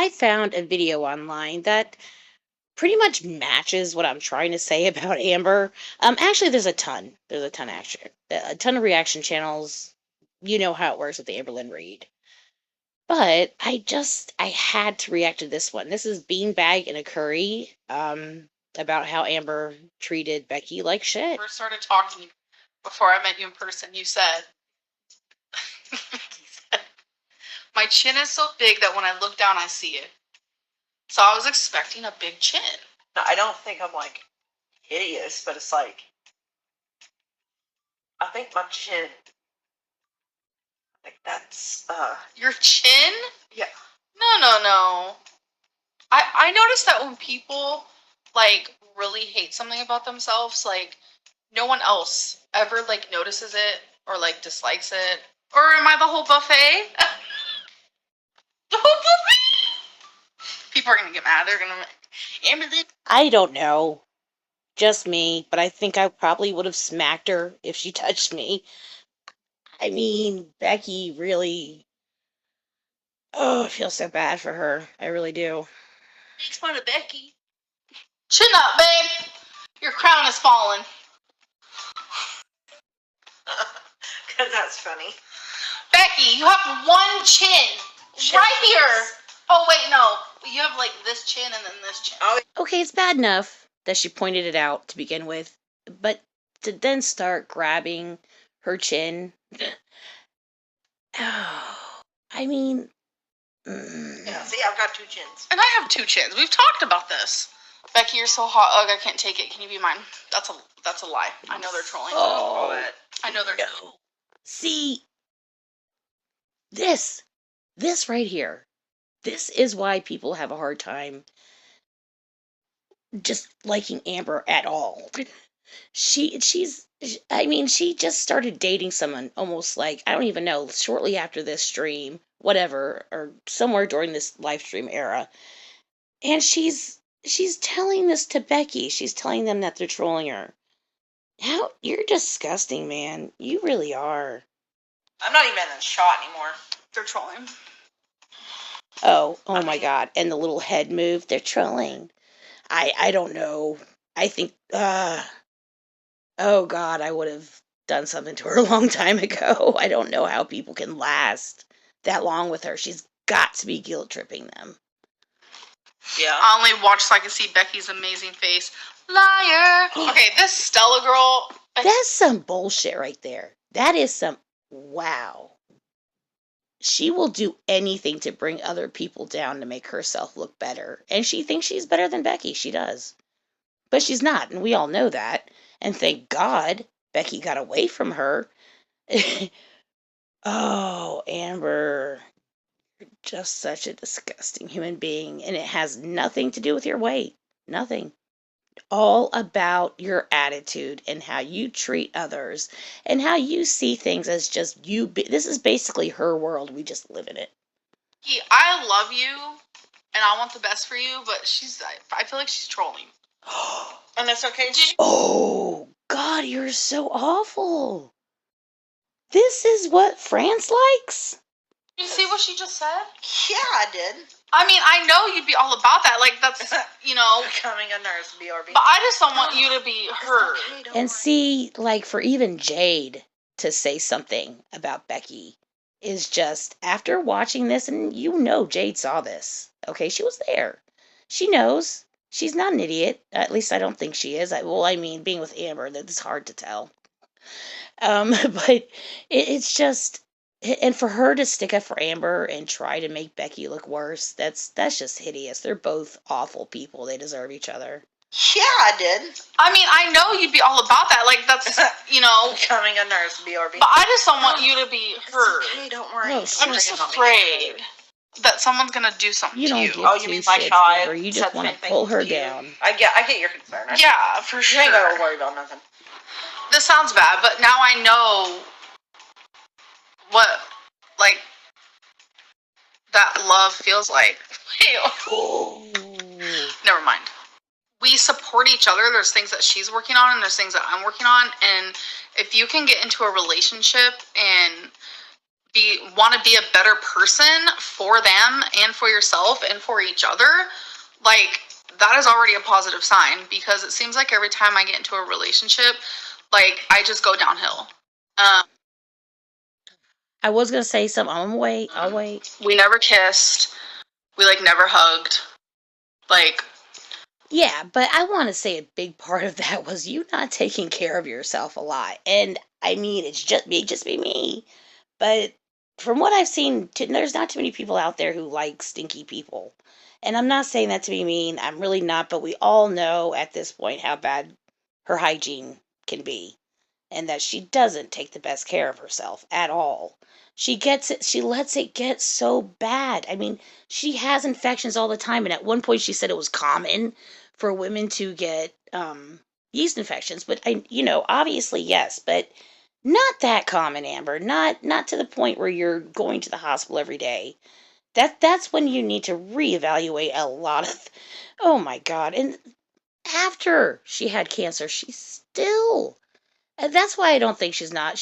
I found a video online that pretty much matches what I'm trying to say about Amber. Actually, there's a ton. There's actually a ton of reaction channels. You know how it works with the Lynn Reid. But I had to react to this one. This is Beanbag in a Curry. About how Amber treated Becky like shit. First started talking before I met you in person. You said, my chin is so big that when I look down, I see it. So I was expecting a big chin. No, I don't think I'm like hideous, but it's like I think my chin. Like that's your chin? Yeah. No. I noticed that when people like really hate something about themselves, like no one else ever like notices it or like dislikes it. Or am I the whole buffet? The whole buffet? People are gonna get mad. They're gonna I don't know. Just me, but I think I probably would have smacked her if she touched me. I mean, Becky really. Oh, I feel so bad for her. I really do. Makes fun of Becky. Chin up, babe. Your crown is falling. Because that's funny. Becky, you have one chin. Right here. Oh, wait, no. You have like this chin and then this chin. Oh. Okay, it's bad enough that she pointed it out to begin with, but to then start grabbing her chin. Oh, I mean. Yeah, see, I've got two chins. And I have two chins. We've talked about this. Becky, you're so hot. Ugh, I can't take it. Can you be mine? That's a lie. I know they're trolling. Oh, I know they're no. See, this right here, this is why people have a hard time just liking Amber at all. She just started dating someone almost like, I don't even know, shortly after this stream, whatever, or somewhere during this live stream era. And she's telling this to Becky. She's telling them that they're trolling her. How you're disgusting, man. You really are. I'm not even in the shot anymore. They're trolling. Oh my God. And the little head move, they're trolling. I don't know. I think oh God, I would have done something to her a long time ago. I don't know how people can last that long with her. She's got to be guilt tripping them. Yeah. I only watch so I can see Becky's amazing face. Liar. Okay, this Stella girl. That's some bullshit right there. That is some. Wow. She will do anything to bring other people down to make herself look better. And she thinks she's better than Becky. She does. But she's not, and we all know that. And thank God Becky got away from her. Oh, Amber. You're just such a disgusting human being. And it has nothing to do with your weight. Nothing. All about your attitude and how you treat others and how you see things as just you. This is basically her world. We just live in it. I love you and I want the best for you, but I feel like she's trolling. And that's okay. Oh, God, you're so awful. This is what France likes? Did you see what she just said? Yeah, I did. I mean, I know you'd be all about that. Like, that's, you know. Becoming a nurse, BRB. But I just don't want you to be her. Okay, and see, like, for even Jade to say something about Becky is just, after watching this, and you know Jade saw this, okay? She was there. She knows. She's not an idiot. At least I don't think she is. Being with Amber, that's hard to tell. But it's just, and for her to stick up for Amber and try to make Becky look worse, that's just hideous. They're both awful people. They deserve each other. Yeah, I did. I mean, I know you'd be all about that. Like, that's, you know. Becoming a nurse, BRB. But I just don't want you to be her. Hey, don't worry. Oh, I'm just afraid that someone's gonna do something you to don't you. Give you mean like how or you just want to pull her down. I get your concern. Yeah, for sure. You ain't gotta worry about nothing. This sounds bad, but now I know what, like, that love feels like. Never mind. We support each other. There's things that she's working on and there's things that I'm working on. And if you can get into a relationship and want to be a better person for them and for yourself and for each other, like, that is already a positive sign, because it seems like every time I get into a relationship, like, I just go downhill. I was gonna say something. I'll wait. We never kissed. We, like, never hugged. Like, Yeah, but I want to say a big part of that was you not taking care of yourself a lot. And I mean, it's just be me. But from what I've seen, there's not too many people out there who like stinky people. And I'm not saying that to be mean. I'm really not. But we all know at this point how bad her hygiene can be, and that she doesn't take the best care of herself at all. She lets it get so bad. I mean, she has infections all the time, and at one point she said it was common for women to get yeast infections, but obviously yes, but not that common, Amber. Not to the point where you're going to the hospital every day. That's when you need to reevaluate a lot of oh my god. And after she had cancer, she's still and that's why I don't think she's not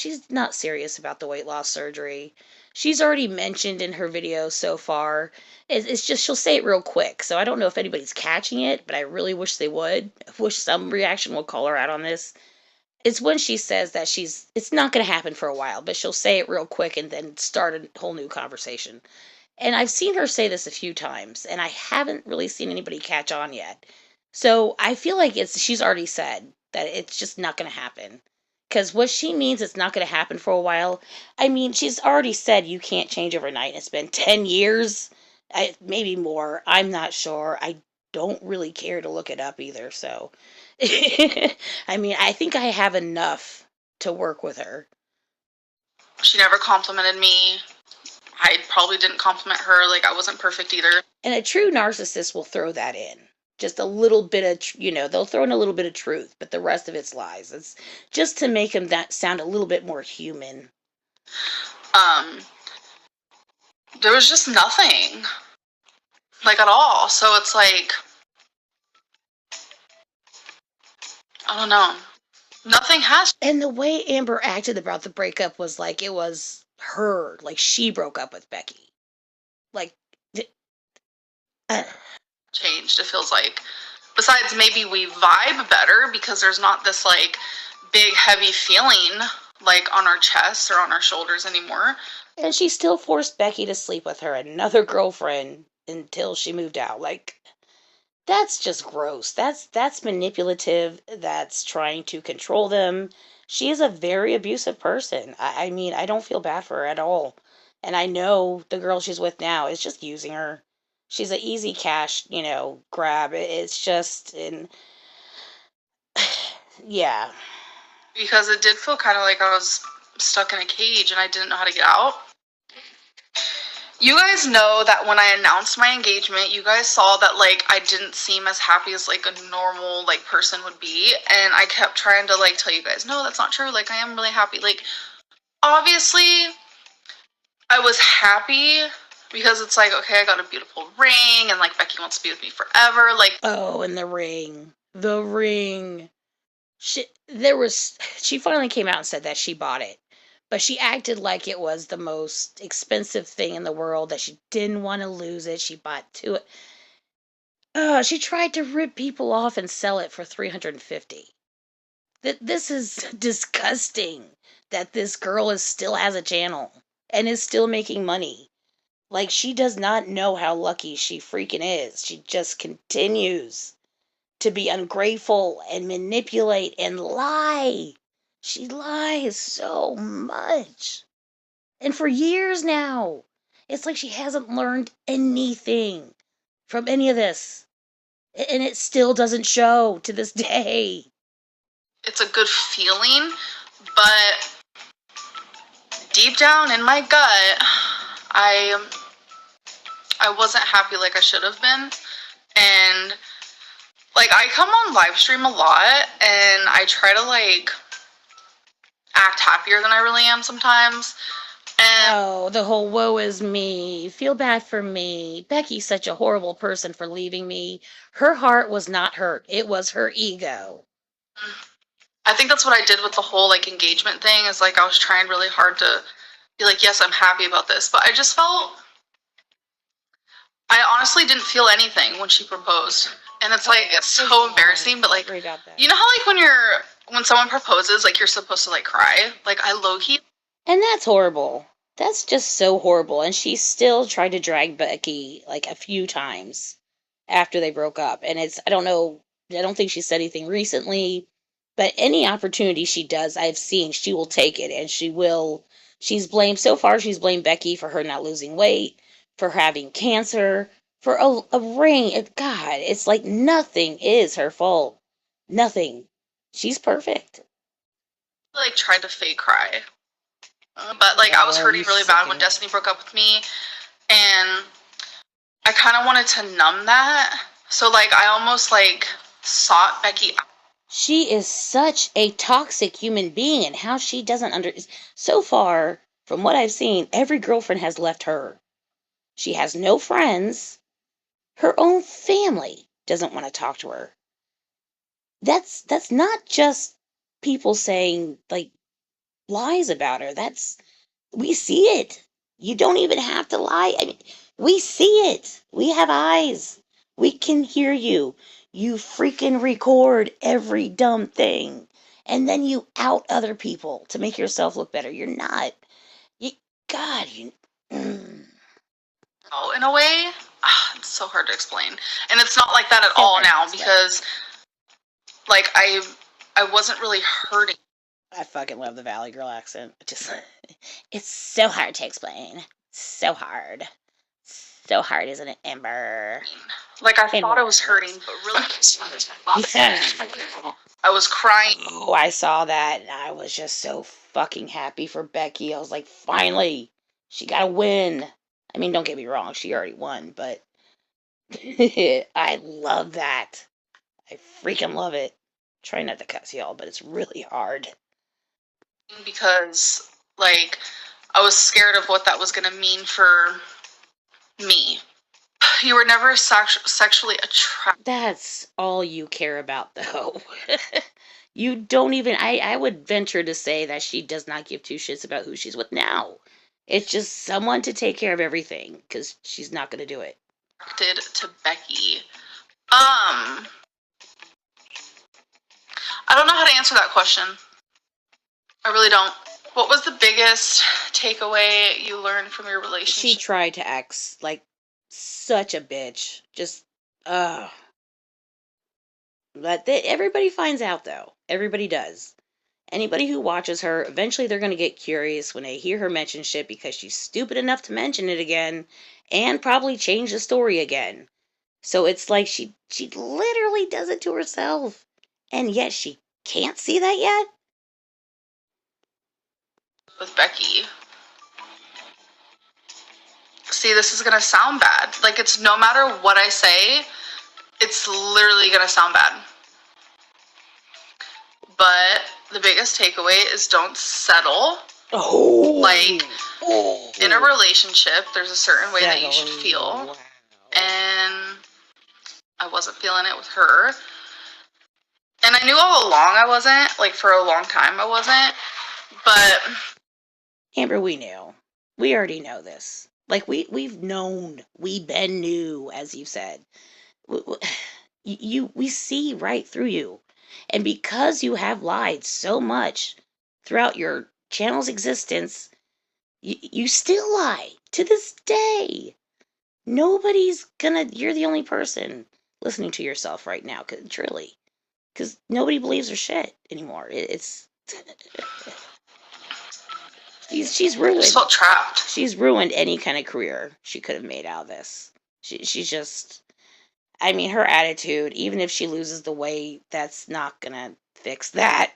serious about the weight loss surgery. She's already mentioned in her videos so far. It's just she'll say it real quick. So I don't know if anybody's catching it, but I really wish they would. I wish some reaction will call her out on this. It's when she says that it's not going to happen for a while, but she'll say it real quick and then start a whole new conversation. And I've seen her say this a few times, and I haven't really seen anybody catch on yet. So I feel like she's already said that it's just not going to happen. Because what she means it's not going to happen for a while. I mean, she's already said you can't change overnight. It's been 10 years, maybe more. I'm not sure. I don't really care to look it up either. So, I mean, I think I have enough to work with her. she never complimented me. I probably didn't compliment her. Like, I wasn't perfect either. And a true narcissist will throw that in. Just a little bit of, they'll throw in a little bit of truth, but the rest of it's lies. It's just to make them that sound a little bit more human. There was just nothing, like, at all. So it's like, I don't know. Nothing has. And the way Amber acted about the breakup was like it was her, like she broke up with Becky. Like, changed, it feels like. Besides, maybe we vibe better because there's not this, like, big, heavy feeling, like, on our chest or on our shoulders anymore. And she still forced Becky to sleep with her another girlfriend until she moved out. Like, that's just gross. That's manipulative. That's trying to control them. She is a very abusive person. I mean, I don't feel bad for her at all. And I know the girl she's with now is just using her. She's an easy cash, grab. It's just, yeah. Because it did feel kind of like I was stuck in a cage and I didn't know how to get out. You guys know that when I announced my engagement, you guys saw that, like, I didn't seem as happy as, like, a normal, like, person would be. And I kept trying to, like, tell you guys, no, that's not true. Like, I am really happy. Like, obviously, I was happy because it's like, okay, I got a beautiful ring and, like, Becky wants to be with me forever. Like, oh, and the ring. The ring. She finally came out and said that she bought it. But she acted like it was the most expensive thing in the world, that she didn't want to lose it. She bought two. She tried to rip people off and sell it for $350. This is disgusting that this girl still has a channel and is still making money. Like, she does not know how lucky she freaking is. She just continues to be ungrateful and manipulate and lie. She lies so much. And for years now. It's like she hasn't learned anything from any of this. And it still doesn't show to this day. It's a good feeling, but deep down in my gut, I wasn't happy like I should have been. And, like, I come on live stream a lot and I try to, like, act happier than I really am sometimes. And oh, the whole woe is me. Feel bad for me. Becky's such a horrible person for leaving me. Her heart was not hurt. It was her ego. I think that's what I did with the whole, like, engagement thing, is, like, I was trying really hard to be like, yes, I'm happy about this. But I just felt, I honestly didn't feel anything when she proposed. And it's like, it's so embarrassing, but like, Sorry about that. you know how like when someone proposes, like you're supposed to like cry? Like I low-key. And that's horrible. That's just so horrible. And she still tried to drag Becky like a few times after they broke up. And I don't know, I don't think she said anything recently, but any opportunity she does, I've seen she will take it and so far, she's blamed Becky for her not losing weight, for having cancer, for a ring. God, it's like nothing is her fault. Nothing. She's perfect. Like tried to fake cry. But like I was hurting really bad when Destiny broke up with me, and I kind of wanted to numb that. So like I almost like sought Becky out. She is such a toxic human being, and how she doesn't so far from what I've seen, every girlfriend has left her. She has no friends. Her own family doesn't want to talk to her. That's not just people saying like lies about her. We see it. You don't even have to lie. I mean, we see it. We have eyes. We can hear you. You freaking record every dumb thing. And then you out other people to make yourself look better. You're not. You, God, you. Mm. Oh, in a way, it's so hard to explain. And it's not like that at all now because, like, I wasn't really hurting. I fucking love the Valley Girl accent. It's so hard to explain. So hard. So hard, isn't it, Amber? Like, I thought I was hurting, but really, I was crying. Oh, I saw that, and I was just so fucking happy for Becky. I was like, finally, she got a win. I mean, don't get me wrong, she already won, but I love that. I freaking love it. Try not to cuss, y'all, but it's really hard. Because, like, I was scared of what that was going to mean for me. You were never sexually attracted. That's all you care about, though. You don't even, I would venture to say that she does not give two shits about who she's with now. It's just someone to take care of everything, because she's not going to do it. To Becky. I don't know how to answer that question. I really don't. What was the biggest takeaway you learned from your relationship? She tried to act like such a bitch. Just, But everybody finds out, though. Everybody does. Anybody who watches her, eventually they're going to get curious when they hear her mention shit because she's stupid enough to mention it again and probably change the story again. So it's like she literally does it to herself. And yet she can't see that yet? With Becky. See, this is going to sound bad. Like, it's no matter what I say, it's literally going to sound bad. But the biggest takeaway is don't settle. Oh. Like, in a relationship, there's a certain way that you should feel. Wow. And I wasn't feeling it with her. And I knew all along I wasn't. Like, for a long time I wasn't. But Amber, we knew. We already know this. Like, we've known. We been knew, as you said. We see right through you. And because you have lied so much throughout your channel's existence, you still lie to this day. Nobody's you're the only person listening to yourself right now, truly. Because nobody believes her shit anymore. She's ruined. I just felt trapped. She's ruined any kind of career she could have made out of this. She's just, I mean, her attitude, even if she loses the weight, that's not gonna fix that.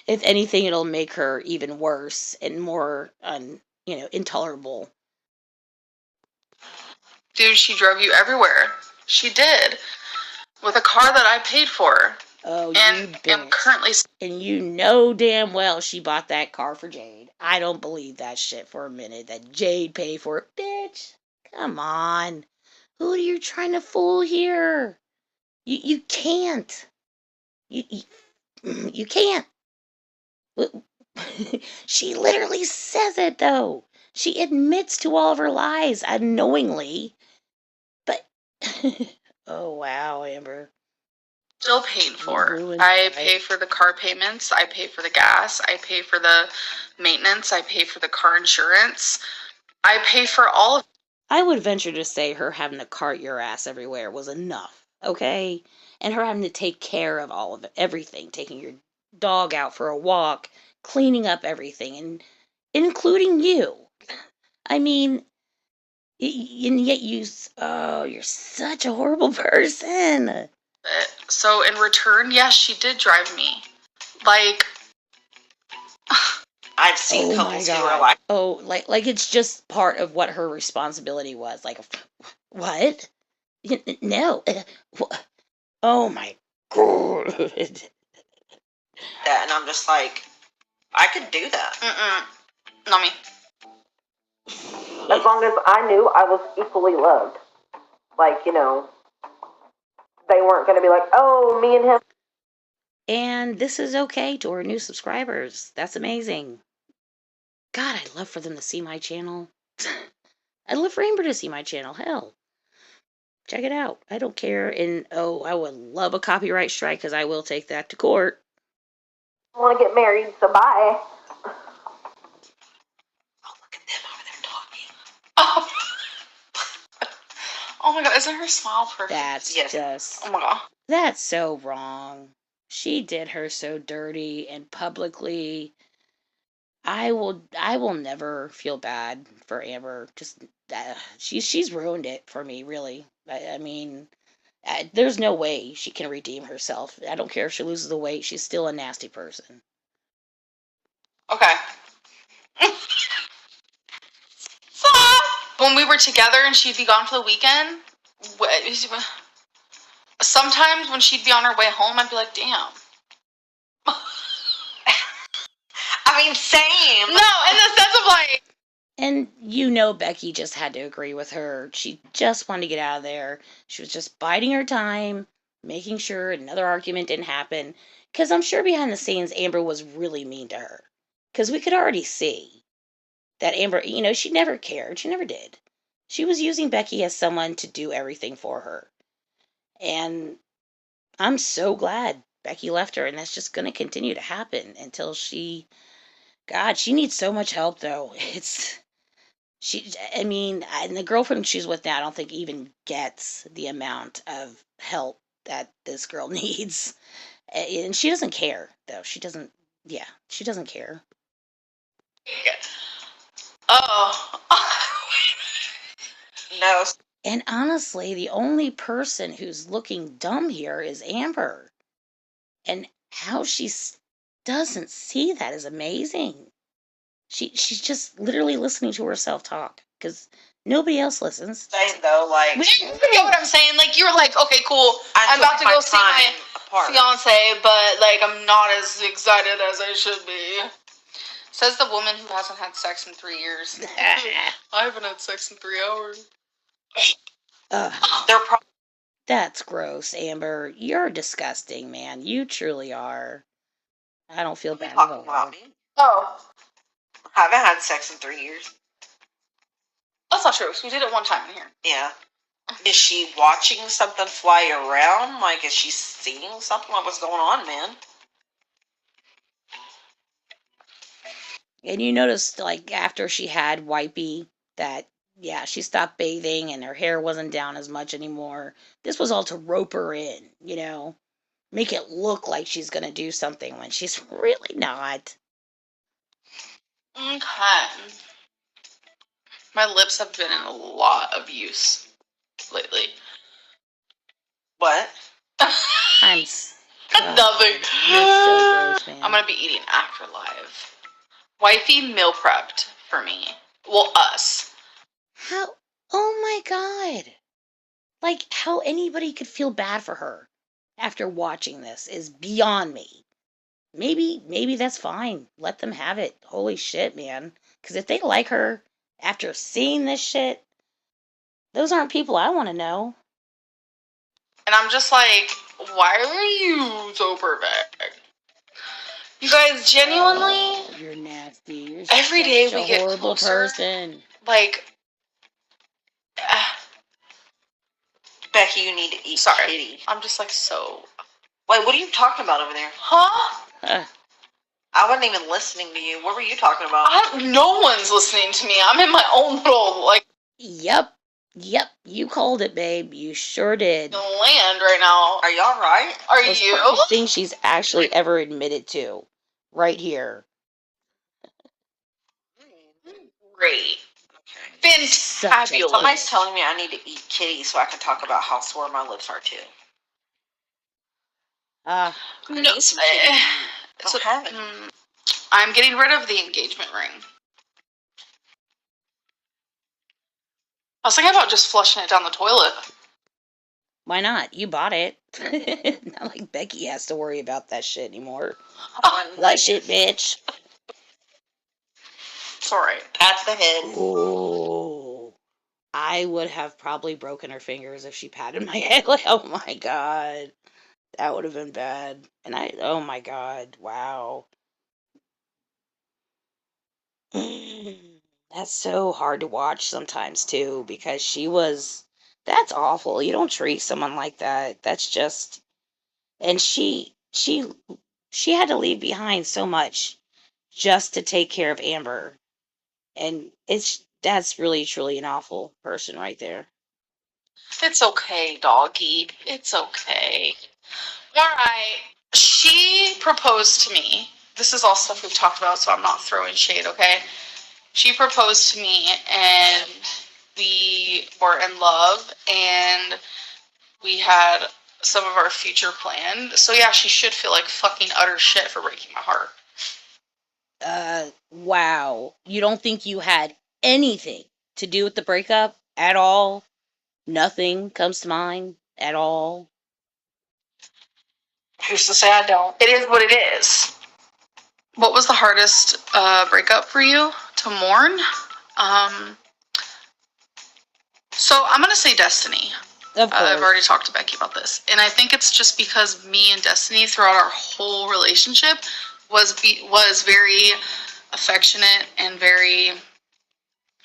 If anything, it'll make her even worse and more, intolerable. Dude, she drove you everywhere. She did. With a car that I paid for. Oh, and am currently. And you know damn well she bought that car for Jade. I don't believe that shit for a minute. That Jade paid for it. Bitch, come on. Who are you trying to fool here? You can't. You can't. She literally says it, though. She admits to all of her lies unknowingly. But, oh, wow, Amber. Still paid You for. ruined I your pay life. for the car payments. I pay for the gas. I pay for the maintenance. I pay for the car insurance. I pay for all of I would venture to say her having to cart your ass everywhere was enough, okay? And her having to take care of all of it, everything, taking your dog out for a walk, cleaning up everything, and including you. I mean, and yet oh, you're such a horrible person. it. So in return, yes, she did drive me. Like, I've seen Oh my couples who are God. like, Oh, like it's just part of what her responsibility was. Like, what? No. Oh my God. that, and I'm just like, I could do that. not me. As long as I knew I was equally loved. Like, you know, they weren't going to be like, oh, me and him. And this is okay to our new subscribers. That's amazing. God, I'd love for them to see my channel. I'd love for Amber to see my channel. Hell, check it out. I don't care. And oh, I would love a copyright strike because I will take that to court. I want to get married, so bye. Oh, look at them over there talking. Oh. Oh my God, isn't her smile perfect? That's just. Oh my God. That's so wrong. She did her so dirty and publicly. I will never feel bad for Amber. Just she's ruined it for me, really. I mean, there's no way she can redeem herself. I don't care if she loses the weight; she's still a nasty person. Okay. When we were together and she'd be gone for the weekend, sometimes when she'd be on her way home, I'd be like, damn. I mean, same. No, in the sense of like. And you know, Becky just had to agree with her. She just wanted to get out of there. She was just biding her time, making sure another argument didn't happen. Because I'm sure behind the scenes, Amber was really mean to her. Because we could already see that Amber, she never cared. She never did. She was using Becky as someone to do everything for her. And I'm so glad Becky left her. And that's just going to continue to happen until God, she needs so much help, though. And the girlfriend she's with now, I don't think even gets the amount of help that this girl needs. And she doesn't care, though. She doesn't care. Oh. No. And honestly, the only person who's looking dumb here is Amber. And how she doesn't see that is amazing. She's just literally listening to herself talk because nobody else listens. Same though, like. You get what I'm saying? Like, you were like, okay, cool. I'm about to go see my fiance, but like, I'm not as excited as I should be. Says the woman who hasn't had sex in 3 years. I haven't had sex in 3 hours. That's gross, Amber. You're disgusting, man. You truly are. I don't feel bad at all. About me? Oh. I haven't had sex in 3 years. That's not true. We did it one time in here. Yeah. Is she watching something fly around? Like, is she seeing something? Like, what's going on, man? And you noticed, like, after she had Wipey, that, yeah, she stopped bathing and her hair wasn't down as much anymore. This was all to rope her in, make it look like she's going to do something when she's really not. Okay. My lips have been in a lot of use lately. What? I'm nothing. You're so gross, man. I'm gonna be eating after live. Wifey meal prepped for me. Well, us. How? Oh my God. Like, how anybody could feel bad for her after watching this is beyond me. Maybe that's fine. Let them have it. Holy shit, man. Because if they like her after seeing this shit, those aren't people I want to know. And I'm just like, why are you so perfect? You guys, genuinely, Oh, you're nasty. You're every day such we a get horrible closer. person. Like, Becky, you need to eat sorry. kitty. I'm just like so. Wait, what are you talking about over there? Huh? I wasn't even listening to you. What were you talking about? No one's listening to me. I'm in my own little, like, Yep. You called it, babe. You sure did. land right now. Are y'all right? Are Most you? perfect thing she's actually ever admitted to. Right here. Great. Okay. Fantabulous. Somebody's telling me I need to eat kitty so I can talk about how sore my lips are too. No, it's I'm getting rid of the engagement ring. I was thinking about just flushing it down the toilet. Why not? You bought it. Not like Becky has to worry about that shit anymore. Flush it, bitch. It's alright. Pat the head. Ooh. I would have probably broken her fingers if she patted my head. Like, oh my god. That would have been bad. And oh my god. Wow. That's so hard to watch sometimes too, because that's awful. You don't treat someone like that. That's just, and she had to leave behind so much just to take care of Amber. And that's really truly an awful person right there. It's okay, doggy. It's okay. Alright. She proposed to me. This is all stuff we've talked about, so I'm not throwing shade, okay? She proposed to me, and we were in love, and we had some of our future planned. So yeah, she should feel like fucking utter shit for breaking my heart. Wow. You don't think you had anything to do with the breakup at all? Nothing comes to mind at all? Who's to say I don't? It is what it is. What was the hardest breakup for you to mourn? So I'm gonna say Destiny. Of course. I've already talked to Becky about this, and I think it's just because me and Destiny throughout our whole relationship was very affectionate and very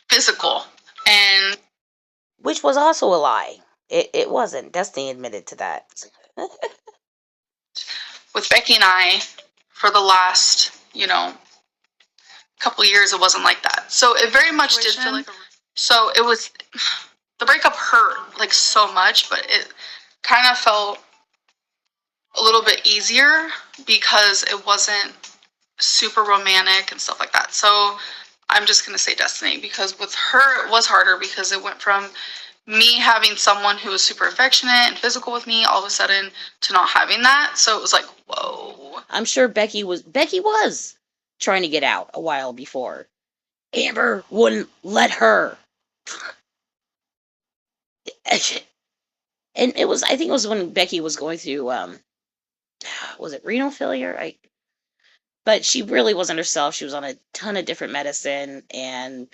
physical, and which was also a lie. It wasn't. Destiny admitted to that. with Becky and I, for the last, couple years, it wasn't like that. So it very much did feel like. So it was, the breakup hurt like so much, but it kind of felt a little bit easier because it wasn't super romantic and stuff like that. So I'm just gonna say Destiny, because with her it was harder because it went from me having someone who was super affectionate and physical with me all of a sudden to not having that. So it was like, whoa. I'm sure Becky was trying to get out a while before. Amber wouldn't let her. And I think it was when Becky was going through was it renal failure? But she really wasn't herself. She was on a ton of different medicine, and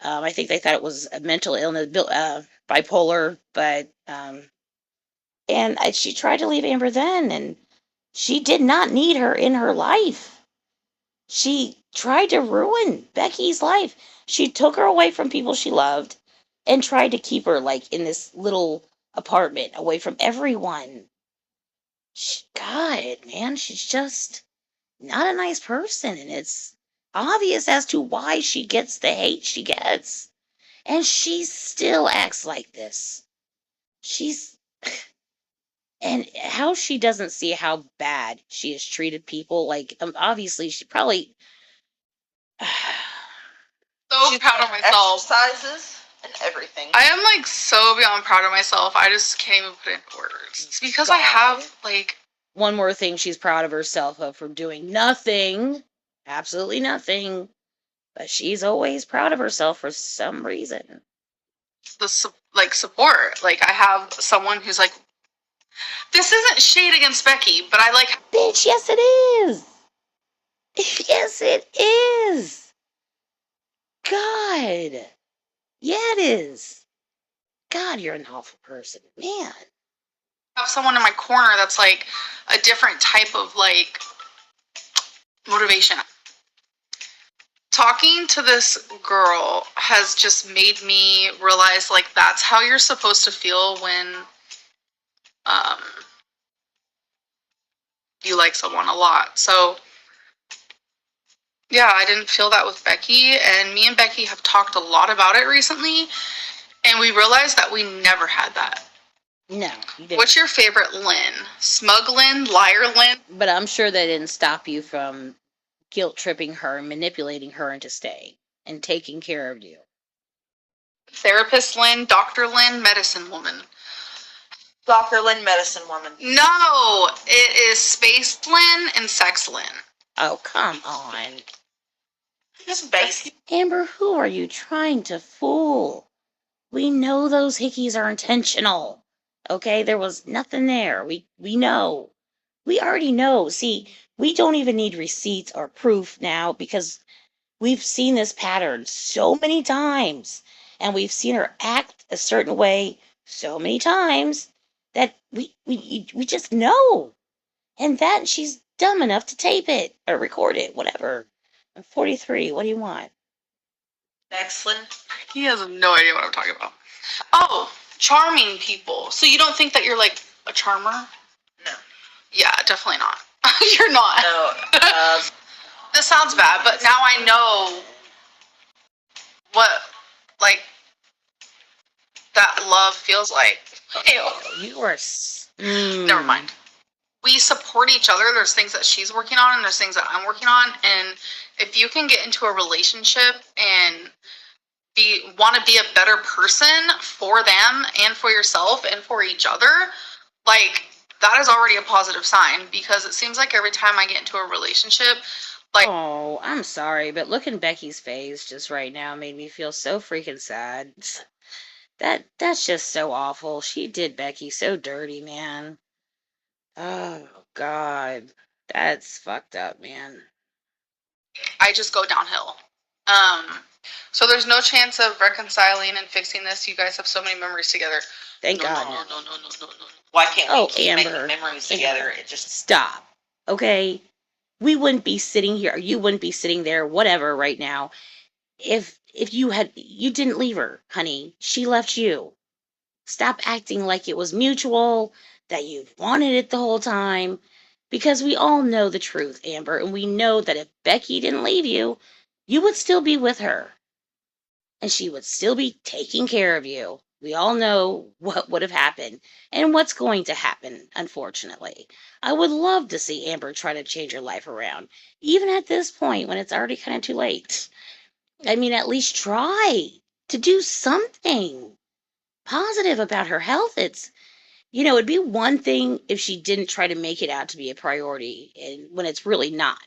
I think they thought it was a mental illness, bipolar. But and she tried to leave Amber then, and she did not need her in her life. She tried to ruin Becky's life. She took her away from people she loved, and tried to keep her like in this little apartment away from everyone. God, man, she's just not a nice person, and it's obvious as to why she gets the hate she gets. And she still acts like this. And how she doesn't see how bad she has treated people. Like, obviously, she probably. So proud of myself. Exercises and everything. I am like so beyond proud of myself. I just can't even put it in words. It's because I have like. One more thing she's proud of herself of for doing nothing. Absolutely nothing. But she's always proud of herself for some reason. The support. Like, I have someone who's like, this isn't shade against Becky, but I like. Bitch, yes it is. Yes it is. God. Yeah, it is. God, you're an awful person. Man. I have someone in my corner that's like a different type of like motivation. Talking to this girl has just made me realize, like, that's how you're supposed to feel when um, you like someone a lot. So, yeah, I didn't feel that with Becky, and me and Becky have talked a lot about it recently, and we realized that we never had that. No, you didn't. What's your favorite Lynn? Smug Lynn? Liar Lynn? But I'm sure that didn't stop you from guilt tripping her and manipulating her into staying and taking care of you. Therapist Lynn? Dr. Lynn? Medicine Woman? Dr. Lynn, Medicine Woman. No, it is Space Lynn and Sex Lynn. Oh, come on. Just basic. Amber, who are you trying to fool? We know those hickeys are intentional. Okay, there was nothing there. We know. We already know. See, we don't even need receipts or proof now because we've seen this pattern so many times and we've seen her act a certain way so many times that we just know. And that she's dumb enough to tape it or record it, whatever. I'm 43. What do you want? Excellent. He has no idea what I'm talking about. Oh, charming people. So you don't think that you're like a charmer? No. Yeah, definitely not. You're not. No. This sounds bad, but now I know what, like, that love feels like. Ew. You are. Never mind. We support each other. There's things that she's working on, and there's things that I'm working on. And if you can get into a relationship and want to be a better person for them and for yourself and for each other, like, that is already a positive sign, because it seems like every time I get into a relationship, like, oh, I'm sorry, but looking Becky's face just right now made me feel so freaking sad. That's just so awful. She did Becky so dirty, man. Oh God, that's fucked up, man. I just go downhill. So there's no chance of reconciling and fixing this. You guys have so many memories together. Thank No, God. no. Why can't we Oh, keep Amber. making memories together? It just Stop. Okay? We wouldn't be sitting here, or you wouldn't be sitting there, whatever, right now, if you didn't leave her, honey. She left you. Stop acting like it was mutual, that you wanted it the whole time. Because we all know the truth, Amber, and we know that if Becky didn't leave you, you would still be with her. And she would still be taking care of you. We all know what would have happened and what's going to happen, unfortunately. I would love to see Amber try to change her life around, even at this point when it's already kind of too late. I mean, at least try to do something positive about her health. It'd be one thing if she didn't try to make it out to be a priority and when it's really not.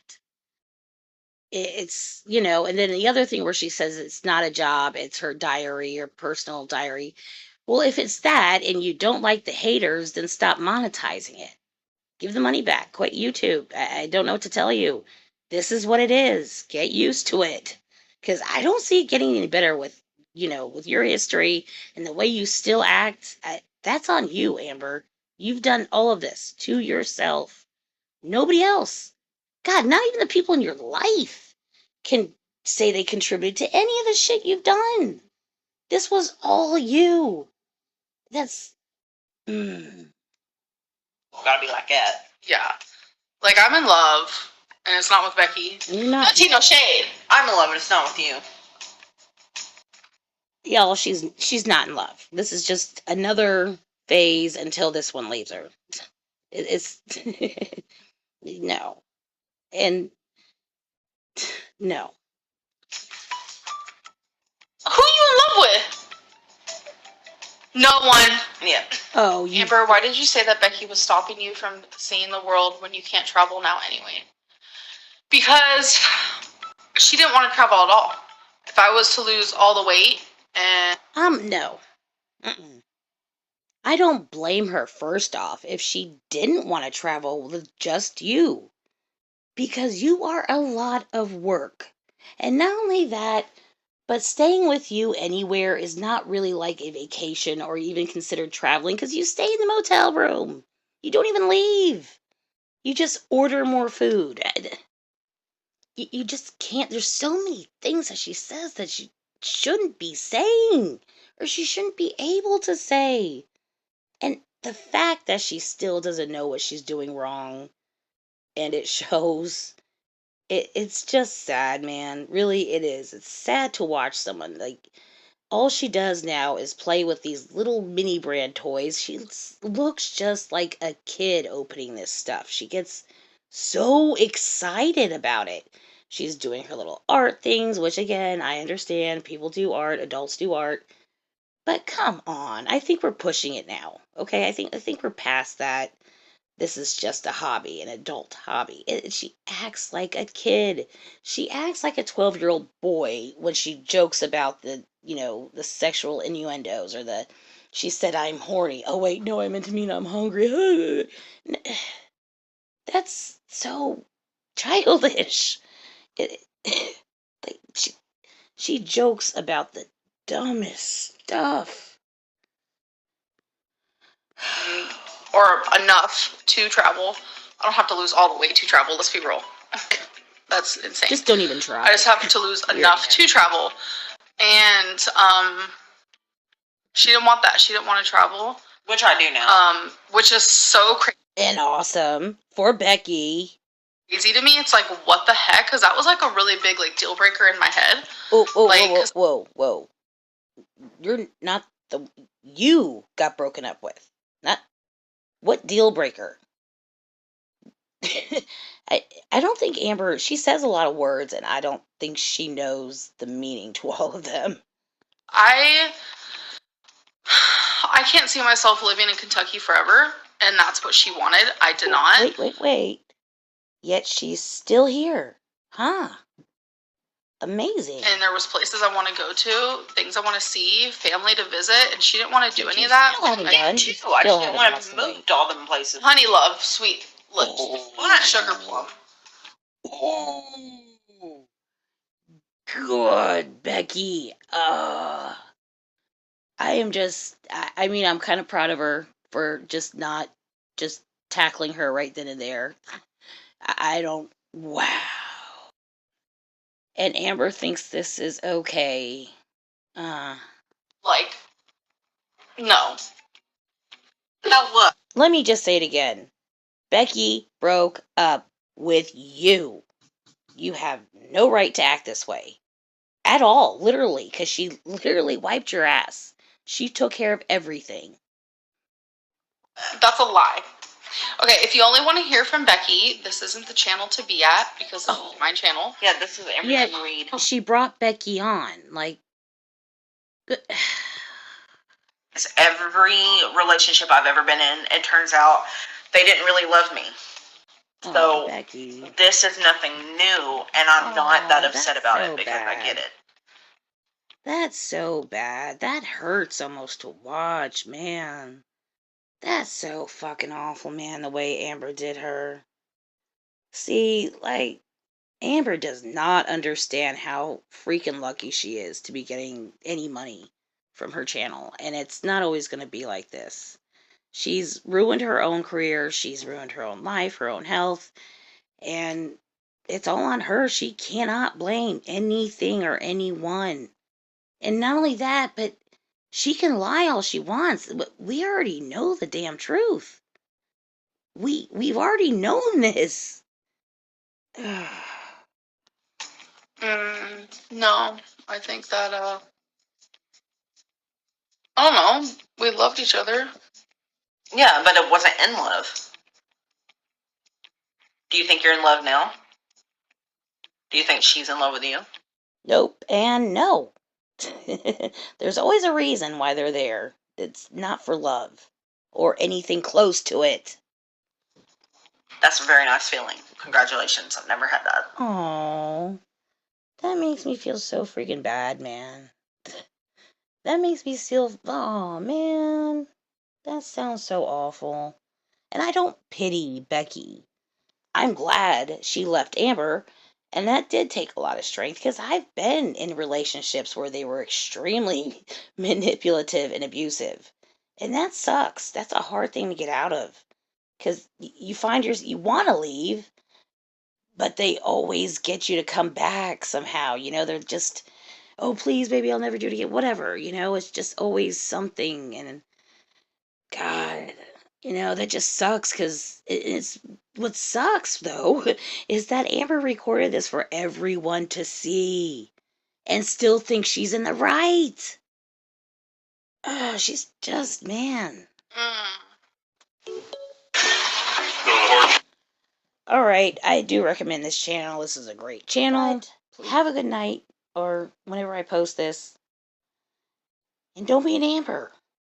And then the other thing where she says it's not a job, it's her diary or personal diary. Well, if it's that and you don't like the haters, then stop monetizing it. Give the money back. Quit YouTube. I don't know what to tell you. This is what it is. Get used to it. Because I don't see it getting any better with your history and the way you still act. That's on you, Amber. You've done all of this to yourself. Nobody else. God, not even the people in your life can say they contributed to any of the shit you've done. This was all you. That's. gotta be like that. Yeah. Like, I'm in love, and it's not with Becky. You're not. Not tea, no shade. I'm in love, and it's not with you. Y'all, she's not in love. This is just another phase until this one leaves her. It's no. And no. Who you in love with? No one. Yeah. Oh, you. Amber, why did you say that Becky was stopping you from seeing the world when you can't travel now anyway? Because she didn't want to travel at all. If I was to lose all the weight and... No. Mm-mm. I don't blame her, first off, if she didn't want to travel with just you. Because you are a lot of work. And not only that, but staying with you anywhere is not really like a vacation or even considered traveling because you stay in the motel room. You don't even leave. You just order more food. you just can't. There's so many things that she says that she shouldn't be saying, or she shouldn't be able to say. And the fact that she still doesn't know what she's doing wrong, and it shows, it's just sad, man. Really, it is. It's sad to watch someone like all she does now is play with these little mini brand toys. She looks just like a kid opening this stuff. She gets so excited about it. She's doing her little art things, which again, I understand. People do art, adults do art. But come on, I think we're pushing it now. Okay, I think we're past that. This is just a hobby, an adult hobby. She acts like a kid. She acts like a 12-year-old boy when she jokes about the sexual innuendos or she said I'm horny. Oh, wait, no, I meant to mean I'm hungry. That's so childish. It, like, she jokes about the dumbest stuff. Or enough to travel. I don't have to lose all the weight to travel. Let's be real. That's insane. Just don't even try. I just have to lose enough to travel. And she didn't want that. She didn't want to travel. Which I do now. Which is so crazy. And awesome for Becky. Crazy to me. It's like, what the heck? Because that was like a really big like deal breaker in my head. Whoa. You're not you got broken up with. Not what deal breaker? I don't think Amber, she says a lot of words and I don't think she knows the meaning to all of them. I can't see myself living in Kentucky forever, and that's what she wanted. I did not. Wait. Yet she's still here. Huh. Amazing. And there was places I want to go to, things I want to see, family to visit, and she didn't want to do any of that. I just didn't want to move to all them places. Honey love, sweet lips. What? Sugar plum. Oh, good, Becky. I am just, I'm kind of proud of her for just not just tackling her right then and there. I don't, wow. And Amber thinks this is okay. Like, no. No, what? Let me just say it again. Becky broke up with you. You have no right to act this way. At all, literally, because she literally wiped your ass. She took care of everything. That's a lie. Okay, if you only want to hear from Becky, this isn't the channel to be at, because this is my channel. Yeah, this is Lynn Reid. She brought Becky on, like... It's every relationship I've ever been in, it turns out they didn't really love me. So, Becky. This is nothing new, and I'm not that upset about it because I get it. That's so bad. That hurts almost to watch, man. That's so fucking awful, man, the way Amber did her. See, like, Amber does not understand how freaking lucky she is to be getting any money from her channel, and it's not always going to be like this. She's ruined her own career, she's ruined her own life, her own health, and it's all on her. She cannot blame anything or anyone. And not only that, but she can lie all she wants. We already know the damn truth. We've already known this. No, I think that, I don't know. We loved each other. Yeah, but it wasn't in love. Do you think you're in love now? Do you think she's in love with you? Nope and no. There's always a reason why they're there. It's not for love or anything close to it. That's a very nice feeling. Congratulations. I've never had that. Aww. That makes me feel so freaking bad, man. That makes me feel, oh man. That sounds so awful. And I don't pity Becky. I'm glad she left Amber. And that did take a lot of strength because I've been in relationships where they were extremely manipulative and abusive. And that sucks. That's a hard thing to get out of. Because you find you want to leave, but they always get you to come back somehow. They're just, oh, please, baby, I'll never do it again. Whatever, it's just always something. And God, that just sucks because it's what sucks, though, is that Amber recorded this for everyone to see and still think she's in the right. Oh, she's just, man. All right, I do recommend this channel. This is a great channel. Have a good night, or whenever I post this. And don't be an Amber.